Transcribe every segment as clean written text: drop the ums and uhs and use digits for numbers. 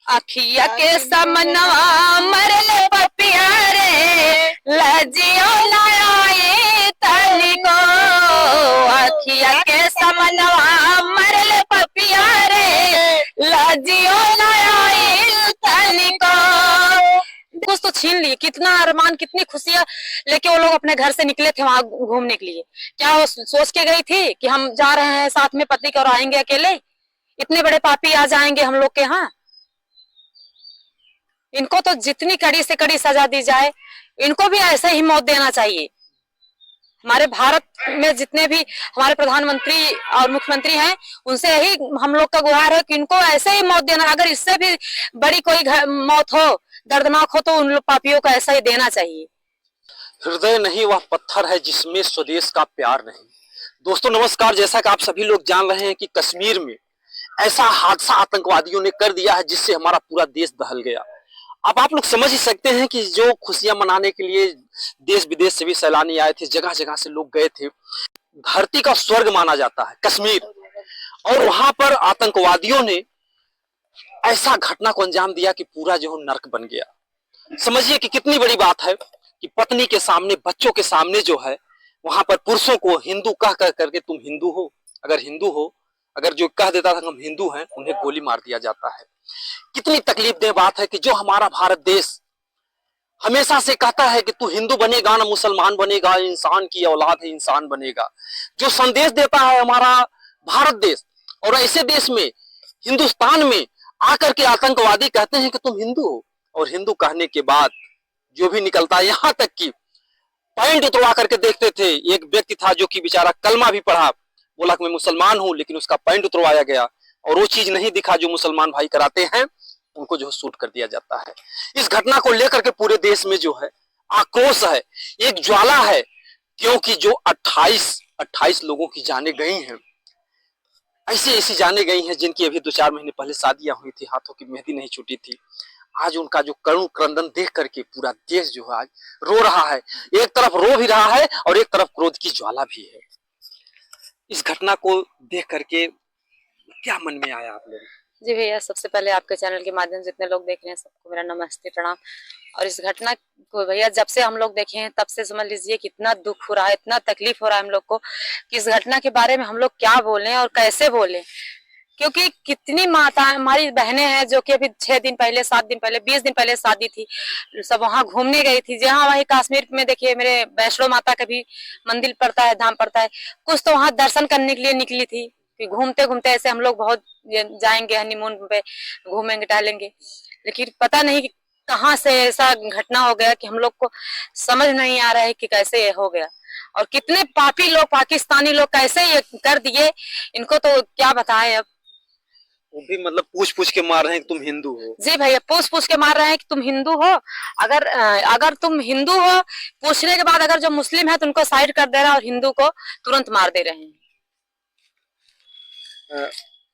अखिया के समनवा मरले पपिया रे लजियो लाए तनिको। अखिया के समनवा मरले पपिया रे लजियो लाए तनिको। कुछ तो छीन लिए, कितना अरमान कितनी खुशियां लेके वो लोग अपने घर से निकले थे वहां घूमने के लिए। क्या वो सोच के गई थी कि हम जा रहे हैं साथ में पति के और आएंगे अकेले? इतने बड़े पापी आ जाएंगे हम लोग के यहाँ। इनको तो जितनी कड़ी से कड़ी सजा दी जाए, इनको भी ऐसे ही मौत देना चाहिए। हमारे भारत में जितने भी हमारे प्रधानमंत्री और मुख्यमंत्री हैं, उनसे यही हम लोग का गुहार है कि इनको ऐसे ही मौत देना। अगर इससे भी बड़ी कोई मौत हो, दर्दनाक हो, तो उन लोग पापियों को ऐसा ही देना चाहिए। हृदय नहीं वह पत्थर है जिसमें स्वदेश का प्यार नहीं। दोस्तों नमस्कार, जैसा कि आप सभी लोग जान रहे हैं कि कश्मीर में ऐसा हादसा आतंकवादियों ने कर दिया है जिससे हमारा पूरा देश दहल गया। अब आप लोग समझ ही सकते हैं कि जो खुशियां मनाने के लिए देश विदेश से भी सैलानी आए थे, जगह जगह से लोग गए थे। धरती का स्वर्ग माना जाता है कश्मीर, और वहां पर आतंकवादियों ने ऐसा घटना को अंजाम दिया कि पूरा जो नर्क बन गया। समझिए कि कितनी बड़ी बात है कि पत्नी के सामने, बच्चों के सामने जो है वहां पर पुरुषों को हिंदू कह कर करके तुम हिंदू हो, अगर हिंदू हो, अगर जो कह देता था हम हिंदू हैं, उन्हें गोली मार दिया जाता है। कितनी तकलीफदेह बात है कि जो हमारा भारत देश हमेशा से कहता है कि तू हिंदू बनेगा ना मुसलमान बनेगा, इंसान की औलाद है, इंसान बनेगा। जो संदेश देता है हमारा भारत देश, और ऐसे देश में, हिंदुस्तान में आकर के आतंकवादी कहते हैं कि तुम हिंदू हो, और हिंदू कहने के बाद जो भी निकलता है, यहां तक कि पैंट उतरवा करके देखते थे। एक व्यक्ति था जो कि बेचारा कलमा भी पढ़ा, बोला कि मैं मुसलमान हूं, लेकिन उसका पैंट उतरवाया गया और वो चीज नहीं दिखा जो मुसलमान भाई कराते हैं, उनको जो शूट कर दिया जाता है। इस घटना को लेकर के पूरे देश में जो है आक्रोश है, एक ज्वाला है, क्योंकि जो 28 लोगों की जानें गई हैं, ऐसी ऐसी जानें गई हैं जिनकी अभी 2-4 महीने पहले शादियां हुई थी, हाथों की मेहंदी नहीं छूटी थी। आज उनका जो करुण क्रंदन देख करके पूरा देश जो है आज रो रहा है। एक तरफ रो भी रहा है और एक तरफ क्रोध की ज्वाला भी है। इस घटना को देख करके क्या मन में आया आप लोग? जी भैया, सबसे पहले आपके चैनल के माध्यम से जितने लोग देख रहे हैं सबको मेरा नमस्ते प्रणाम। और इस घटना को भैया जब से हम लोग देखे हैं तब से समझ लीजिए कितना दुख हो रहा है, इतना तकलीफ हो रहा है हम लोग को कि इस घटना के बारे में हम लोग क्या बोलें और कैसे बोलें। क्योंकि कितनी माता हमारी बहनें हैं जो कि अभी 6 दिन पहले, 7 दिन पहले, 20 दिन पहले शादी थी, सब वहां घूमने गई थी। जहाँ वही कश्मीर में देखिए मेरे वैष्णो माता का भी मंदिर पड़ता है, धाम पड़ता है, कुछ तो वहां दर्शन करने के लिए निकली थी कि घूमते घूमते ऐसे हम लोग बहुत जाएंगे हनीमून पे, घूमेंगे टहलेंगे, लेकिन पता नहीं कि कहाँ से ऐसा घटना हो गया कि हम लोग को समझ नहीं आ रहा है कि कैसे ये हो गया। और कितने पापी लोग, पाकिस्तानी लोग कैसे ये कर दिए, इनको तो क्या बताएं अब। वो भी मतलब पूछ पूछ के मार रहे हैं कि तुम हिंदू हो। जी भैया, पूछ पूछ के मार रहे हैं कि तुम हिंदू हो। अगर तुम हिंदू हो, पूछने के बाद अगर जो मुस्लिम है तो उनको साइड कर दे रहे हैं और हिंदू को तुरंत मार दे रहे हैं।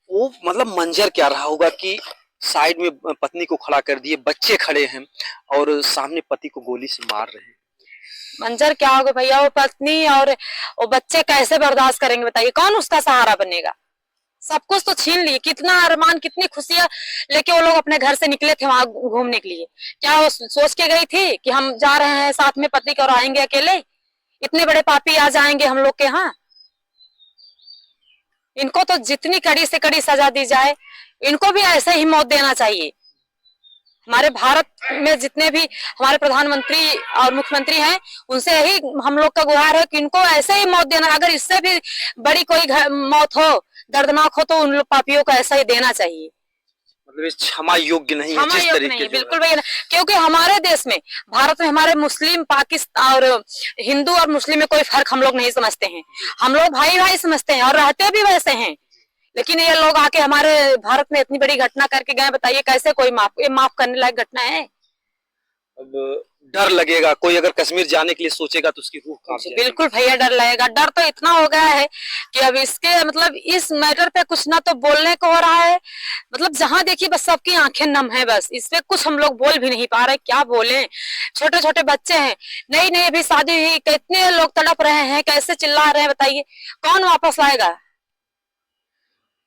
वो मतलब मंजर क्या रहा होगा कि साइड में पत्नी को खड़ा कर दिए, बच्चे खड़े हैं और सामने पति को गोली से मार रहे हैं। मंजर क्या होगा भैया, वो पत्नी और वो बच्चे कैसे बर्दाश्त करेंगे बताइए, कौन उसका सहारा बनेगा। सब कुछ तो छीन लिए, कितना अरमान कितनी खुशियां लेके वो लोग अपने घर से निकले थे वहां घूमने के लिए। क्या वो सोच के गई थी कि हम जा रहे हैं साथ में पति के और आएंगे अकेले? इतने बड़े पापी आ जाएंगे हम लोग के यहाँ। इनको तो जितनी कड़ी से कड़ी सजा दी जाए, इनको भी ऐसे ही मौत देना चाहिए। हमारे भारत में जितने भी हमारे प्रधानमंत्री और मुख्यमंत्री हैं, उनसे यही हम लोग का गुहार है कि इनको ऐसे ही मौत देना। अगर इससे भी बड़ी कोई मौत हो, दर्दनाक हो, तो उन लोग पापियों को ऐसा ही देना चाहिए। मतलब क्षमा योग्य नहीं है जिस तरीके से, बिल्कुल भैया, क्योंकि हमारे देश में, भारत में, हमारे मुस्लिम, पाकिस्तान और हिंदू और मुस्लिम में कोई फर्क हम लोग नहीं समझते हैं। हम लोग भाई भाई समझते हैं और रहते भी वैसे हैं। लेकिन ये लोग आके हमारे भारत में इतनी बड़ी घटना करके गए, बताइए कैसे कोई माफ करने लायक घटना है? अब डर लगेगा, कोई अगर कश्मीर जाने के लिए सोचेगा तो उसकी रूह कांप जाएगी। बिल्कुल भैया, डर लगेगा। डर तो इतना हो गया है कि अब इसके मतलब इस मैटर पे कुछ ना तो बोलने को हो रहा है, मतलब जहां देखिए बस सबकी आंखें नम है। बस इस पे कुछ हम लोग बोल भी नहीं पा रहे, क्या बोले। छोटे छोटे बच्चे हैं, नई नई अभी शादी हुई, कितने लोग तड़प रहे हैं, कैसे चिल्ला रहे हैं बताइए, कौन वापस आएगा?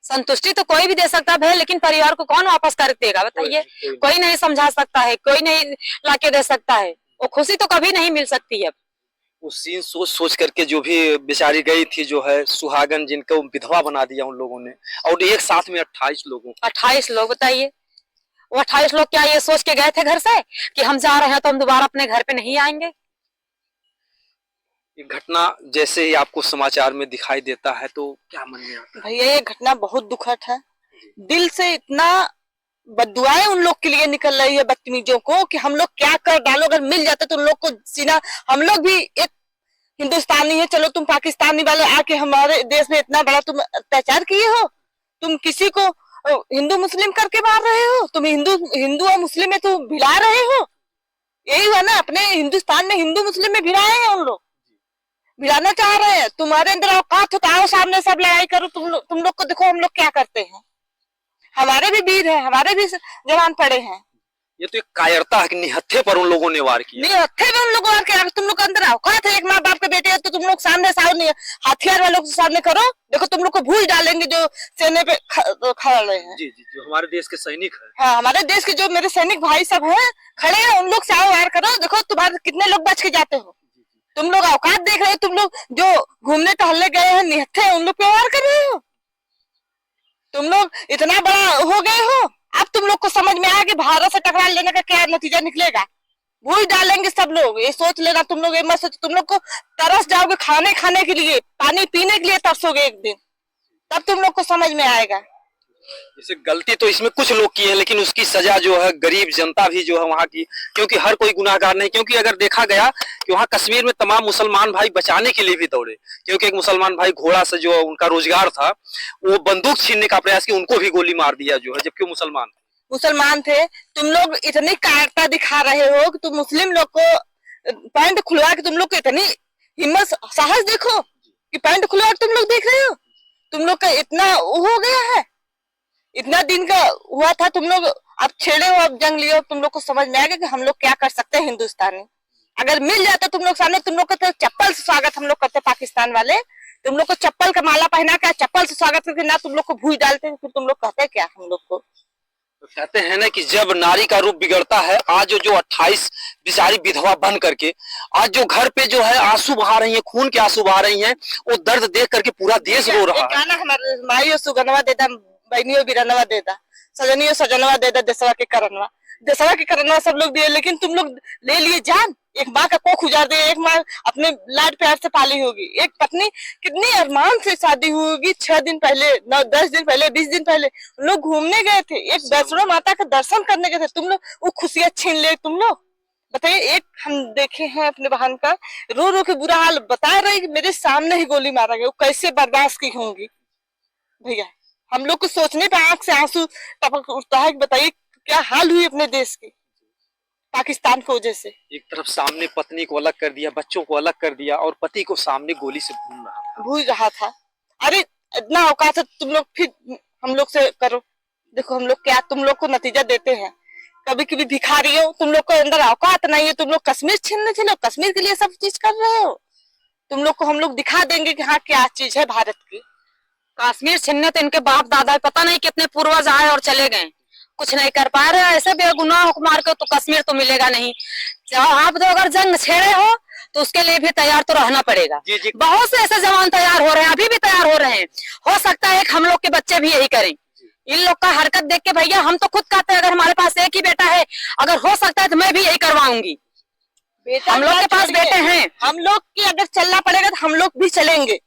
संतुष्टि तो कोई भी दे सकता है, लेकिन परिवार को कौन वापस कर देगा बताइए? कोई नहीं समझा सकता है, कोई नहीं लाके दे सकता है, वो खुशी तो कभी नहीं मिल सकती है। वो सीन सोच सोच करके जो भी बेचारी गई थी, जो है सुहागन, जिनको विधवा बना दिया उन लोगों ने, और एक साथ में 28 लोगों। 28 लोग बताइए, वो 28 लोग क्या ये सोच के गए थे घर से कि हम जा रहे हैं तो हम दोबारा अपने घर पे नहीं आएंगे? ये घटना जैसे ही आपको समाचार में दिखाई देता है तो क्या मन में आता है? भैया ये घटना बहुत दुखद है। दिल से इतना बददुआएं उन लोग के लिए निकल रही है बदतमीजों को कि हम लोग क्या कर डालो, अगर मिल जाते तो उन लोग को सीना, हम लोग भी एक हिंदुस्तानी है, चलो तुम पाकिस्तानी वाले आके हमारे देश में इतना बड़ा तुम अत्याचार किए हो, तुम किसी को हिंदू मुस्लिम करके मार रहे हो, तुम हिंदू और मुस्लिम में तुम भिड़ा रहे हो। यही हुआ ना, अपने हिंदुस्तान में हिंदू मुस्लिम में भिड़ाए हैं उन लोग, भिड़ाना चाह रहे हैं। तुम्हारे अंदर औकात हो तो आओ सामने सब लड़ाई करो। तुम लोग को देखो हम लोग क्या करते हैं, हमारे भी वीर हैं, हमारे भी जवान पड़े हैं। ये तो एक कायरता है कि निहत्थे पर उन लोगों ने वार किया। निहत्थे पर उन लोगों ने वार किया। तुम लोग के अंदर औकात है, एक माँ बाप के बेटे है तो तुम लोग सामने नहीं हथियार वालों के सामने करो। देखो तुम लोग को भूल डालेंगे जो सेने पे खड़े हैं। जी जी, जो हमारे देश के सैनिक है। हाँ, हमारे देश के जो मेरे सैनिक भाई सब हैं खड़े हैं, उन लोग से आओ वार करो। देखो तुम्हारे कितने लोग बच के जाते हो। तुम लोग औकात देख रहे हो, तुम लोग जो घूमने टहलने गए हैं निहत्थे, उन लोग पे वार कर रहे हो। तुम लोग इतना बड़ा हो गए हो, अब तुम लोग को समझ में आया कि भारत से टकरा लेने का क्या नतीजा निकलेगा। भूल डालेंगे सब लोग, ये सोच लेना। तुम लोग ये मत सोच, तुम लोग को तरस जाओगे खाने के लिए, पानी पीने के लिए तरसोगे एक दिन, तब तुम लोग को समझ में आएगा। जैसे गलती तो इसमें कुछ लोग की है, लेकिन उसकी सजा जो है गरीब जनता भी जो है वहाँ की, क्योंकि हर कोई गुनाहगार नहीं। क्योंकि अगर देखा गया कि वहाँ कश्मीर में तमाम मुसलमान भाई बचाने के लिए भी दौड़े, क्योंकि एक मुसलमान भाई घोड़ा से जो उनका रोजगार था, वो बंदूक छीनने का प्रयास किया, उनको भी गोली मार दिया जो है, जबकि वो मुसलमान थे। तुम लोग इतनी कायरता दिखा रहे हो कि तुम मुस्लिम लोग को पैंट खुलवा के, तुम लोग को इतनी हिम्मत साहस देखो कि पैंट खुलवा तुम लोग देख रहे हो। तुम लोग का इतना हो गया है, इतना दिन का हुआ था, तुम लोग अब छेड़े हो, अब जंग लिए हो। तुम लोग को समझ में आएगा कि हम लोग क्या कर सकते हैं हिंदुस्तानी। अगर मिल जाता तुम लोग सामने, तुम लोग का तो चप्पल से स्वागत हम लोग करते पाकिस्तान वाले। तुम लोग को चप्पल का माला पहना कर चप्पल से स्वागत करके ना तुम लोग को भूल डालते, फिर तुम लोग कहते क्या हम लोग को? तो कहते हैं ना कि जब नारी का रूप बिगड़ता है, आज जो 28 बेचारी विधवा बन करके आज जो घर पे जो है आंसू बहा रही है, खून के आंसू बहा रही हैं, वो दर्द देख करके पूरा देश रो रहा है। गाना हमारे माइयो सुगनवा देदा, बहनियों बिरनवा देदा, सजनियों सजनवा देदा, देशवा के करनवा, देशवा के करनवा सब लोग दिए, लेकिन तुम लोग ले लिए जान। एक माँ का कोख उजाड़ दिया, एक माँ अपने लाड प्यार से पाली होगी, एक पत्नी कितनी अरमान से शादी हुई होगी, 6 दिन पहले, 10 दिन पहले, 20 दिन पहले लोग घूमने गए थे, एक वैष्णो माता का दर्शन करने गए थे। तुम लोग वो खुशियां छीन ले। तुम लोग बताइए, एक हम देखे हैं अपने बहन का रो रो के बुरा हाल बता रहे कि मेरे सामने ही गोली मारा गया, वो कैसे बर्दाश्त की होंगी भैया। हम लोग को सोचने पे आंख से आंसू टपक उठता है। बताइए क्या हाल हुई अपने देश की पाकिस्तान की वजह से। एक तरफ सामने पत्नी को अलग कर दिया, बच्चों को अलग कर दिया, और पति को सामने गोली से भून रहा था। अरे इतना औकात है तुम लोग, फिर हम लोग से करो। देखो हम लोग क्या तुम लोग को नतीजा देते हैं। कभी कभी भिखारी हो, तुम लोग को अंदर औकात नहीं है। तुम लोग कश्मीर छीनने चलो, कश्मीर के लिए सब चीज कर रहे हो। तुम लोग को हम लोग दिखा देंगे कि हाँ क्या चीज है भारत की। कश्मीर छीनने तो इनके बाप दादा पता नहीं कितने पूर्वज आए और चले गए, कुछ नहीं कर पा रहे। ऐसे बेगुनाह को मार के तो कश्मीर तो मिलेगा नहीं। आप तो अगर जंग छेड़े हो तो उसके लिए भी तैयार तो रहना पड़ेगा। बहुत से ऐसे जवान तैयार हो रहे हैं, अभी भी तैयार हो रहे हैं। हो सकता है हम लोग के बच्चे भी यही करें। इन लोग का हरकत देख के भैया हम तो खुद कहते हैं, अगर हमारे पास एक ही बेटा है, अगर हो सकता है तो मैं भी यही करवाऊंगी। हम लोग के पास बेटे हैं, हम लोग की अगर चलना पड़ेगा तो हम लोग भी चलेंगे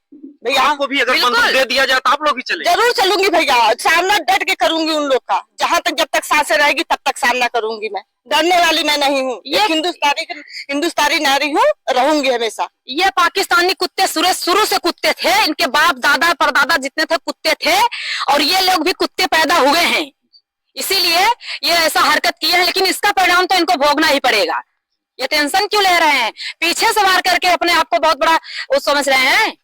भैया। आपको भी अगर बंदूक दे दिया जाए तो आप लोग भी चलेंगे? जरूर चलूंगी भैया, सामना डट के करूंगी उन लोग का। जहाँ तक जब तक सांसें रहेगी तब तक सामना करूंगी मैं। डरने वाली मैं नहीं हूँ। ये हिंदुस्तानी नारी हूँ, रहूंगी हमेशा। ये पाकिस्तानी कुत्ते शुरू से कुत्ते थे, इनके बाप दादा परदादा जितने थे कुत्ते थे, और ये लोग भी कुत्ते पैदा हुए हैं, इसीलिए ये ऐसा हरकत की है। लेकिन इसका परिणाम तो इनको भोगना ही पड़ेगा। ये टेंशन क्यों ले रहे हैं? पीछे से वार करके अपने आप को बहुत बड़ा वो समझ रहे हैं।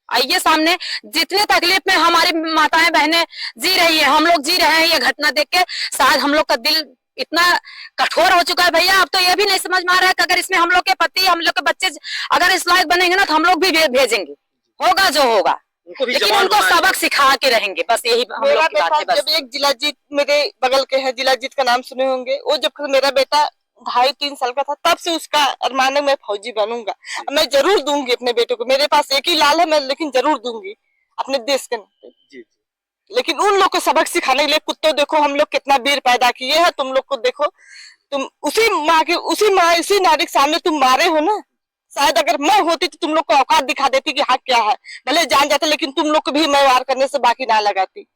आइए सामने, जितने तकलीफ में हमारी माताएं बहनें जी रही है, हम लोग जी रहे हैं। ये घटना देख के शायद हम लोग का दिल इतना कठोर हो चुका है भैया, अब तो ये भी नहीं समझ में आ रहा है कि अगर इसमें हम लोग के पति, हम लोग के बच्चे अगर इस लायक बनेंगे ना तो हम लोग भी भेजेंगे। होगा जो होगा, उनको भी लेकिन जवान उनको बनाएंगे। सबक सिखा के रहेंगे, बस यही हम लोग मेरा की बात बेटा है बस। जब एक जिला जीत मेरे बगल के है, जिला जीत का नाम सुने होंगे, वो जब मेरा बेटा 2.5-3 साल का था तब से उसका अरमान है मैं फौजी बनूंगा। मैं जरूर दूंगी अपने बेटे को, मेरे पास एक ही लाल है मैं, लेकिन जरूर दूंगी अपने देश के नाते। जी। लेकिन उन लोग को सबक सिखाने के लिए, कुत्तों देखो हम लोग कितना वीर पैदा किए हैं, तुम लोग को देखो, तुम उसी माँ उसी नारी के सामने तुम मारे हो ना। शायद अगर मैं होती तो तुम लोग को औकात दिखा देती कि हाँ क्या है, भले जान जाते, लेकिन तुम लोग को भी मैं वार करने से बाकी ना लगाती।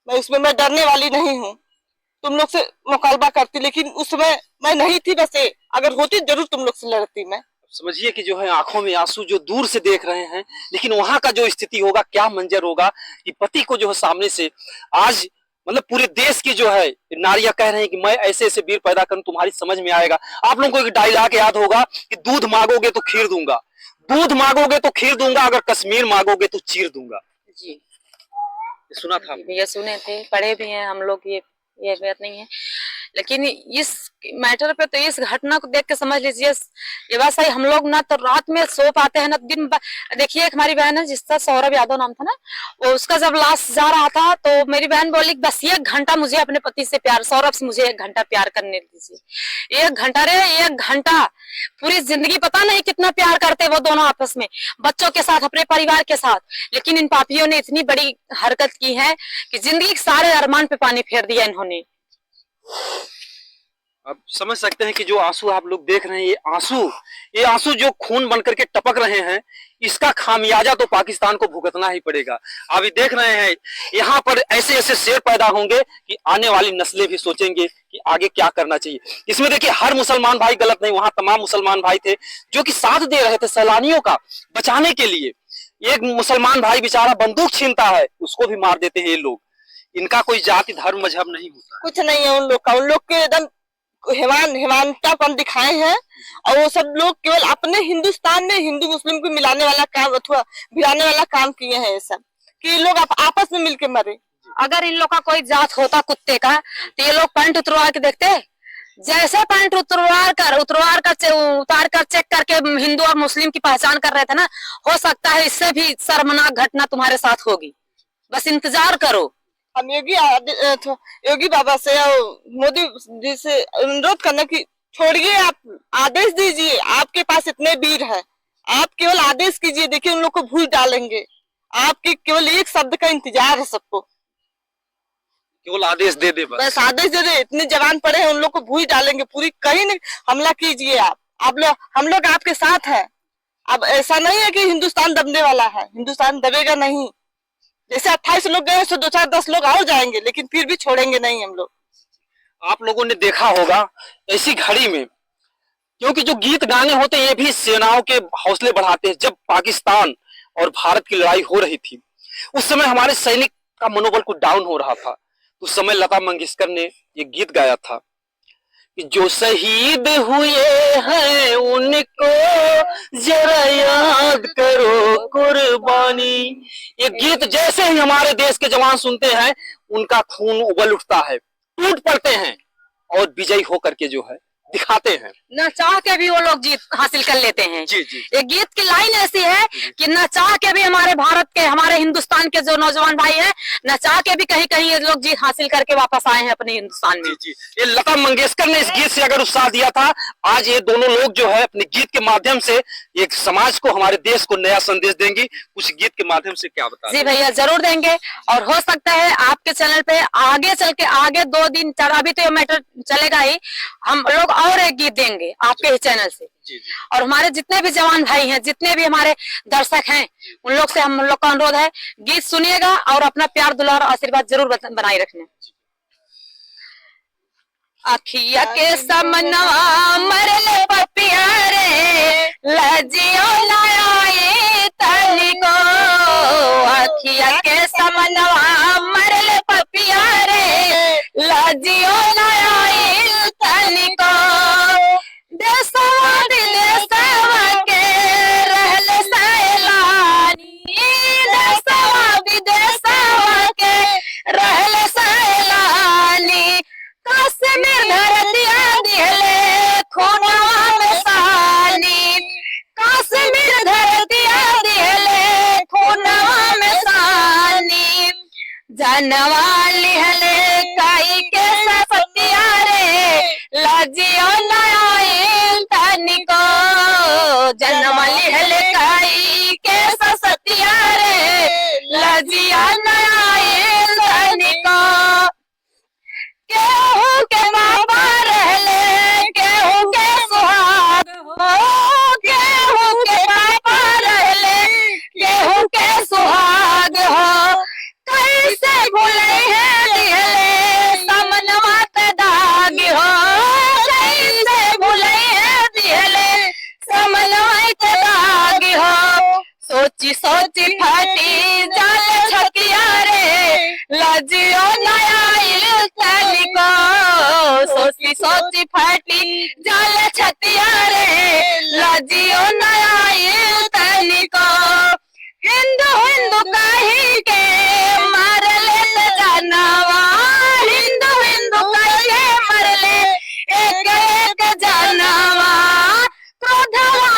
मैं डरने वाली नहीं हूँ, तुम लोग से मुकाबला करती, लेकिन उसमें मैं नहीं थी। बस अगर होती जरूर तुम लोग से लड़ती मैं। समझिए कि जो है आंखों में आंसू जो दूर से देख रहे हैं, लेकिन वहां का जो स्थिति होगा, क्या मंजर होगा कि पति को जो है सामने से आज मतलब पूरे देश की जो है नारियां कह रहे हैं कि मैं ऐसे ऐसे वीर पैदा करूं, तुम्हारी समझ में आएगा। आप लोगों को एक डायलॉग याद होगा कि दूध मांगोगे तो खीर दूंगा, दूध मांगोगे तो खीर दूंगा, अगर कश्मीर मांगोगे तो चीर दूंगा। जी ये सुना था? ये सुने थे, पढ़े भी हैं हम लोग, ये बात नहीं है। लेकिन इस मैटर पे तो इस घटना को देख के समझ लीजिए, ये बात सही, हम लोग ना तो रात में सो पाते हैं ना दिन। देखिए एक हमारी बहन है जिसका सौरभ यादव नाम था ना, वो उसका जब लाश जा रहा था तो मेरी बहन बोली बस 1 घंटा मुझे अपने पति से प्यार, सौरभ से मुझे 1 घंटा प्यार करने दीजिए। 1 घंटा रे 1 घंटा, पूरी जिंदगी पता नहीं कितना प्यार करते वो दोनों आपस में, बच्चों के साथ, अपने परिवार के साथ। लेकिन इन पापियों ने इतनी बड़ी हरकत की है कि जिंदगी के सारे अरमान पे पानी फेर दिया इन्होंने। आप समझ सकते हैं कि जो आंसू आप लोग देख रहे हैं, ये आंसू जो खून बनकर के टपक रहे हैं, इसका खामियाजा तो पाकिस्तान को भुगतना ही पड़ेगा। अभी देख रहे हैं यहाँ पर ऐसे ऐसे शेर पैदा होंगे कि आने वाली नस्लें भी सोचेंगे कि आगे क्या करना चाहिए। इसमें देखिए हर मुसलमान भाई गलत नहीं, वहां तमाम मुसलमान भाई थे जो कि साथ दे रहे थे सैलानियों का बचाने के लिए। एक मुसलमान भाई बेचारा बंदूक छीनता है, उसको भी मार देते हैं ये लोग। इनका कोई जाति धर्म मजहब नहीं होता, कुछ नहीं है उन लोग का। उन लोग के एकदम हिमानता कम दिखाए हैं, और वो सब लोग केवल अपने हिंदुस्तान में हिंदू मुस्लिम को मिलाने वाला काम अथवा भिड़ाने वाला काम किए हैं। ये सब कि लोग आपस में मिलके मरे। अगर इन लोग का कोई जात होता कुत्ते का तो ये लोग पैंट उतरवा के देखते, जैसे पैंट उतार कर चेक करके हिंदू और मुस्लिम की पहचान कर रहे थे ना, हो सकता है इससे भी शर्मनाक घटना तुम्हारे साथ होगी, बस इंतजार करो। हम योगी बाबा से और मोदी जी से अनुरोध करना कि छोड़िए, आप आदेश दीजिए, आपके पास इतने वीर है, आप केवल आदेश कीजिए, देखिए उन लोग को भूल डालेंगे। आपके केवल एक शब्द का इंतजार है सबको, केवल आदेश दे दे बस आदेश दे दे। इतने जवान पड़े हैं, उन लोग को भूल डालेंगे। पूरी कहीं नहीं हमला कीजिए आप लोग, हम लोग आपके साथ हैं। अब ऐसा नहीं है कि हिंदुस्तान दबने वाला है, हिंदुस्तान दबेगा नहीं। जैसे 28 लोग गए तो 2-4-10 लोग और जाएंगे, लेकिन फिर भी छोड़ेंगे नहीं हम लोग। आप लोगों ने देखा होगा ऐसी घड़ी में, क्योंकि जो गीत गाने होते हैं ये भी सेनाओं के हौसले बढ़ाते हैं। जब पाकिस्तान और भारत की लड़ाई हो रही थी, उस समय हमारे सैनिक का मनोबल कुछ डाउन हो रहा था। उस समय लता मंगेशकर ने ये गीत गाया था कि जो शहीद हुए हैं उनको जरा याद करो कुर्बानी। ये गीत जैसे ही हमारे देश के जवान सुनते हैं, उनका खून उबल उठता है, टूट पड़ते हैं और विजयी होकर के जो है दिखाते हैं। न चाह के भी वो लोग जीत हासिल कर लेते हैं। जी जी। ये गीत की लाइन ऐसी है कि न चाह के भी हमारे भारत के, हमारे हिंदुस्तान के जो नौजवान भाई हैं, न चाह के भी कहीं कहीं ये लोग जीत हासिल करके वापस आए हैं अपने हिंदुस्तान में। जी जी। ये लता मंगेशकर ने इस गीत से अगर उत्साह दिया था, आज ये दोनों लोग जो है अपने गीत के माध्यम से एक समाज को, हमारे देश को नया संदेश देंगी। कुछ गीत के माध्यम से क्या बता? जी भैया जरूर देंगे, और हो सकता है आपके चैनल पे आगे चल के आगे 2 दिन 4, अभी तो ये मैटर चलेगा ही, हम लोग और एक गीत देंगे आपके ही चैनल से। जी जी। और हमारे जितने भी जवान भाई हैं, जितने भी हमारे दर्शक हैं, उन लोग से हम लोग का अनुरोध है, गीत सुनिएगा और अपना प्यार दुलार आशीर्वाद जरूर बनाए रखना। अखिया के समनवा मरले पपिया रे, लजियो लाए तनिको। अखिया के समनवा मरले पपिया रे, लजियो लाए तनिको। देशवा विदेशवा के रहले सैलानी, देशवा विदेशवा के रहले सैलानी। कश्मीर धरतिया दिहले खूनवा में सानी, कश्मीर धरतिया दिहले खूनवा सोची सोची फाटी जाले छतिया रे लाजियो नया तनिको सोची सोची फाटी जाले छतिया रे लाजियो नया तनिको हिंदू हिंदू कही के मार ले जानवा हिंदू हिंदू कही के मार ले एक एक जानवा क्रोधवा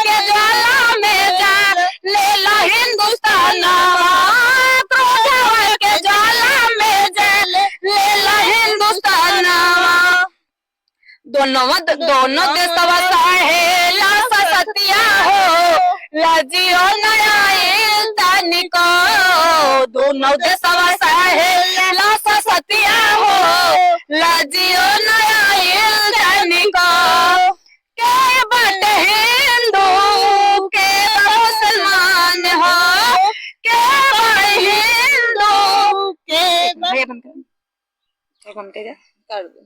के ज्वाला में जा लेला हिंदुस्तानवा क्रोधवा के ज्वाला में जा लेला हिंदुस्तानवा दोनों देशवा सहेला सतिया हो लाजियो नया तनिको दोनों देशवा सहेला सतिया हो लाजियो नया तनिको के बट हिंदू के मुसलमान हो के हिंदू के कर दो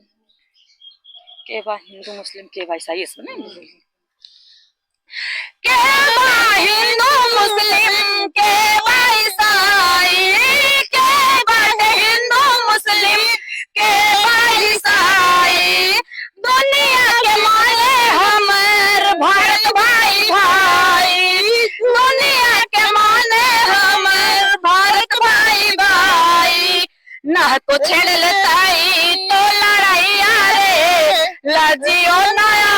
के बा हिंदू मुस्लिम के बा ईसाई इसमें के बा हिंदू मुस्लिम के बा ईसाई के बा हिंदू मुस्लिम के बा ईसाई दुनिया के माले हमर भारत भाई भाई दुनिया के माने हमर भारत भाई भाई ना तो छेड़ लेताई तो लड़ाइया रे लाजियो नया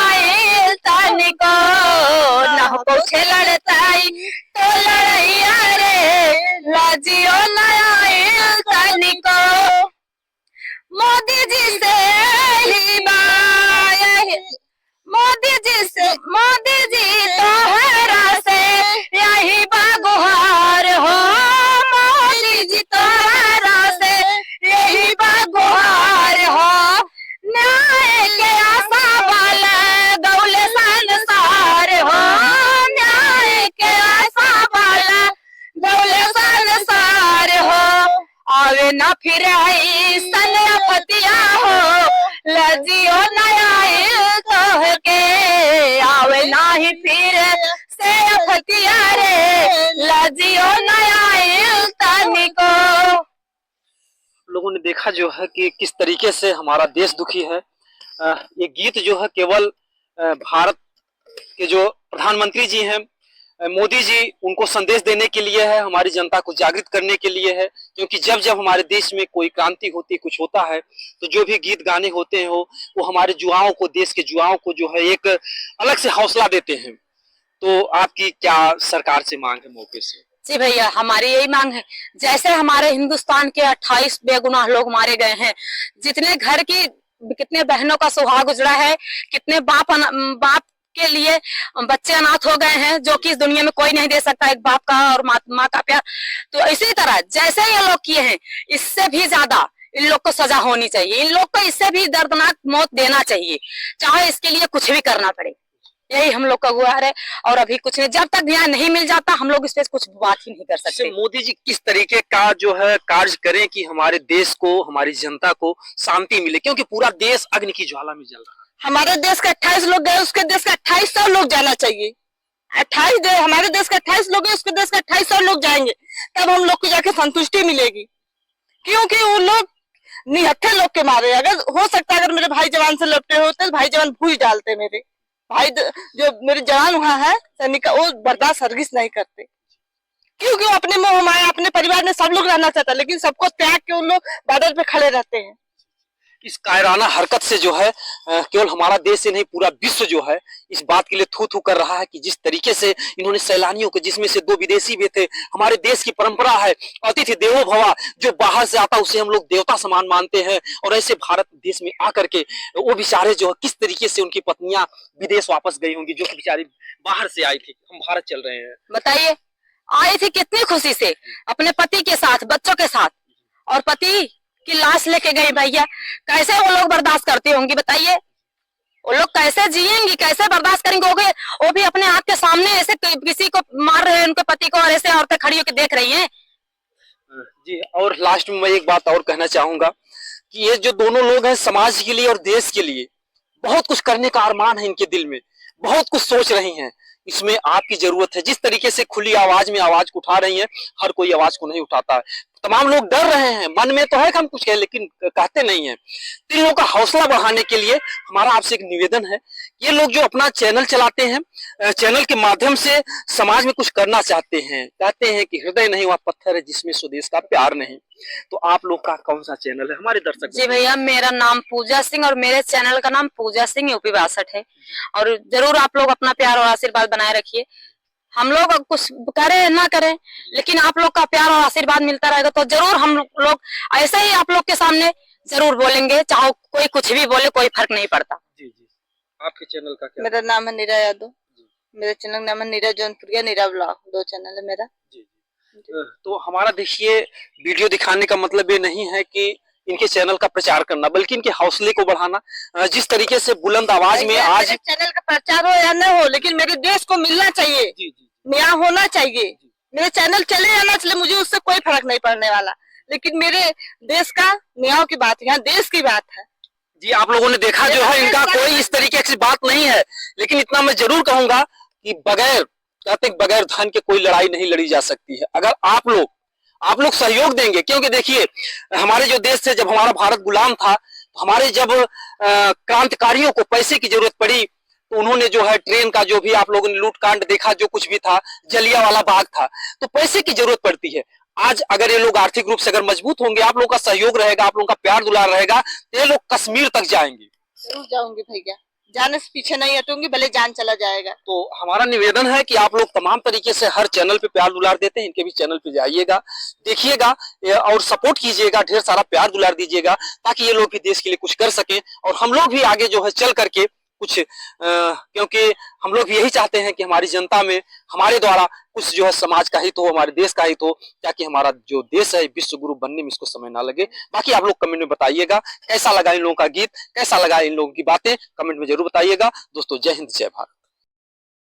तनिको ना तो छेड़ लेताई तो लड़ाइया रे लाजियो नया तनिको मोदी जी से ही मोदी जी तोहरा से यही बागुहार हो मोदी जी तोहरा से यही बागुहार हो न्याय के आशा वाला दौले संसार हो न्याय के आशा वाला दौले संसार हो आवे ना फिर सन फतिया हो लजियो नया कह के आवे ना ही फिर से फतिया रे लजियो नया तनिको। लोगों ने देखा जो है कि किस तरीके से हमारा देश दुखी है। ये गीत जो है केवल भारत के जो प्रधानमंत्री जी हैं मोदी जी उनको संदेश देने के लिए है, हमारी जनता को जागृत करने के लिए है। क्योंकि जब जब हमारे देश में कोई क्रांति होती है, कुछ होता है, तो जो भी गीत गाने होते हैं वो हमारे युवाओं को, देश के युवाओं को जो है एक अलग से हौसला देते हैं। तो आपकी क्या सरकार से मांग है मौके से? जी भैया, हमारी यही मांग है, जैसे हमारे हिंदुस्तान के 28 बेगुनाह लोग मारे गए हैं, जितने घर की कितने बहनों का सुहाग उजड़ा है, कितने बाप के लिए बच्चे अनाथ हो गए हैं, जो कि इस दुनिया में कोई नहीं दे सकता एक बाप का और माँ का प्यार। तो इसी तरह जैसे ये लोग किए हैं, इससे भी ज्यादा इन लोग को सजा होनी चाहिए। इन लोग को इससे भी दर्दनाक मौत देना चाहिए, चाहे इसके लिए कुछ भी करना पड़े। यही हम लोग का गुहार है। और अभी कुछ नहीं, जब तक न्याय नहीं मिल जाता हम लोग इस पे कुछ बात ही नहीं कर सकते। मोदी जी किस तरीके का जो है कार्य करें कि हमारे देश को, हमारी जनता को शांति मिले, क्योंकि पूरा देश अग्नि की ज्वाला में जल रहा है। हमारे देश के 28 लोग गए, उसके देश के 2800 लोग जाना चाहिए। हमारे देश के 28 लोग गए, उसके देश के 2800 लोग जाएंगे, तब हम लोग को जाके संतुष्टि मिलेगी। क्योंकि वो लोग निहत्थे लोग के मारे, अगर हो सकता है अगर मेरे भाई जवान से लपटे होते तो भाई जवान भूज डालते। मेरे भाई जो मेरे जवान वहां है सैनिक, वो बर्दाश्त हरगिज नहीं करते, क्योंकि वो अपने मोह माया, अपने परिवार में सब लोग रहना चाहता, लेकिन सबको त्याग के उन लोग बॉर्डर पे खड़े रहते हैं। इस कायराना हरकत से जो है केवल हमारा देश ही नहीं, पूरा विश्व जो है इस बात के लिए थू थू कर रहा है कि जिस तरीके से इन्होंने सैलानियों को, जिसमें से 2 विदेशी भी थे, हमारे देश की परंपरा है अतिथि देवो भव, जो बाहर से आता उसे हम लोग देवता समान मानते हैं, और ऐसे भारत देश में आकर के वो बेचारे जो है किस तरीके से उनकी पत्नियां विदेश वापस गई होंगी, जो बेचारी बाहर से आई थी। हम भारत चल रहे हैं, बताइए, आई थी कितनी खुशी से अपने पति के साथ, बच्चों के साथ, और पति की लाश लेके गई। भैया कैसे वो लोग बर्दाश्त करती होंगी, बताइए वो लोग कैसे जिएंगी, कैसे बर्दाश्त करेंगे? वो भी अपने आँख के सामने ऐसे किसी को मार रहे हैं, उनके पति को, और ऐसे औरतें खड़ी होकर देख रही हैं। जी, और लास्ट में मैं एक बात और कहना चाहूंगा कि ये जो दोनों लोग हैं, समाज के लिए और देश के लिए बहुत कुछ करने का अरमान है इनके दिल में, बहुत कुछ सोच रही हैं इसमें आपकी जरूरत है। जिस तरीके से खुली आवाज में आवाज को उठा रही हैं, हर कोई आवाज को नहीं उठाता है। तमाम लोग डर रहे हैं, मन में तो है कि हम कुछ कहें लेकिन कहते नहीं है। तो इन लोगों का हौसला बढ़ाने के लिए हमारा आपसे एक निवेदन है, ये लोग जो अपना चैनल चलाते हैं, चैनल के माध्यम से समाज में कुछ करना चाहते हैं, कहते हैं कि हृदय नहीं वह पत्थर है जिसमें स्वदेश का प्यार नहीं। तो आप लोग का कौन सा चैनल है हमारे दर्शक? जी भैया, मेरा नाम पूजा सिंह और मेरे चैनल का नाम पूजा सिंह यूपी 62 है। और जरूर आप लोग अपना प्यार और आशीर्वाद बनाए रखिए। हम लोग कुछ करें ना करें, लेकिन आप लोग का प्यार और आशीर्वाद मिलता रहेगा तो जरूर हम लोग ऐसे ही आप लोग के सामने जरूर बोलेंगे, चाहे कोई कुछ भी बोले, कोई फर्क नहीं पड़ता। जी जी, आपके चैनल का क्या? मेरा नाम है नीरा यादव। मेरे चैनल का नाम है नीरा जौनपुरिया, नीरा ब्लॉग, 2 चैनल है मेरा। जी जी। तो हमारा देखिए, वीडियो दिखाने का मतलब ये नहीं है कि इनके चैनल का प्रचार करना, बल्कि इनके हौसले को बढ़ाना। जिस तरीके से बुलंद आवाज में आज मेरे चैनल का प्रचार हो या न हो, लेकिन मेरे देश को मिलना चाहिए, जी जी न्याय होना चाहिए। मेरे चैनल चले या ना चले, मुझे उससे कोई फर्क नहीं पड़ने वाला, लेकिन मेरे देश का न्याय की बात है, यहाँ देश की बात है। जी, आप लोगों ने देखा जो है, इनका कोई इस तरीके की बात नहीं है, लेकिन इतना मैं जरूर कहूंगा कि बगैर धन के कोई लड़ाई नहीं लड़ी जा सकती है। अगर आप लोग सहयोग देंगे, क्योंकि देखिए हमारे जो देश से, जब हमारा भारत गुलाम था, तो हमारे जब क्रांतिकारियों को पैसे की जरूरत पड़ी, तो उन्होंने जो है ट्रेन का जो भी आप लोगों ने लूटकांड देखा, जो कुछ भी था, जलियांवाला बाग था, तो पैसे की जरूरत पड़ती है। आज अगर ये लोग आर्थिक रूप से अगर मजबूत होंगे, आप लोगों का सहयोग रहेगा, आप लोगों का प्यार दुलार रहेगा, तो ये लोग कश्मीर तक जाएंगे। जरूर जाऊंगी भैया, जाने से पीछे नहीं हटूंगी, भले जान चला जाएगा। तो हमारा निवेदन है कि आप लोग तमाम तरीके से हर चैनल पे प्यार दुलार देते हैं, इनके भी चैनल पे जाइएगा, देखिएगा और सपोर्ट कीजिएगा, ढेर सारा प्यार दुलार दीजिएगा, ताकि ये लोग भी देश के लिए कुछ कर सकें और हम लोग भी आगे जो है चल करके कुछ क्योंकि हम लोग भी यही चाहते हैं कि हमारी जनता में हमारे द्वारा कुछ जो है समाज का हित हो, हमारे देश का हित हो, ताकि हमारा जो देश है विश्व गुरु बनने में इसको समय ना लगे। बाकी आप लोग कमेंट में बताइएगा कैसा लगा इन लोगों का गीत, कैसा लगा इन लोगों की बातें, कमेंट में जरूर बताइएगा। दोस्तों, जय हिंद, जय भारत।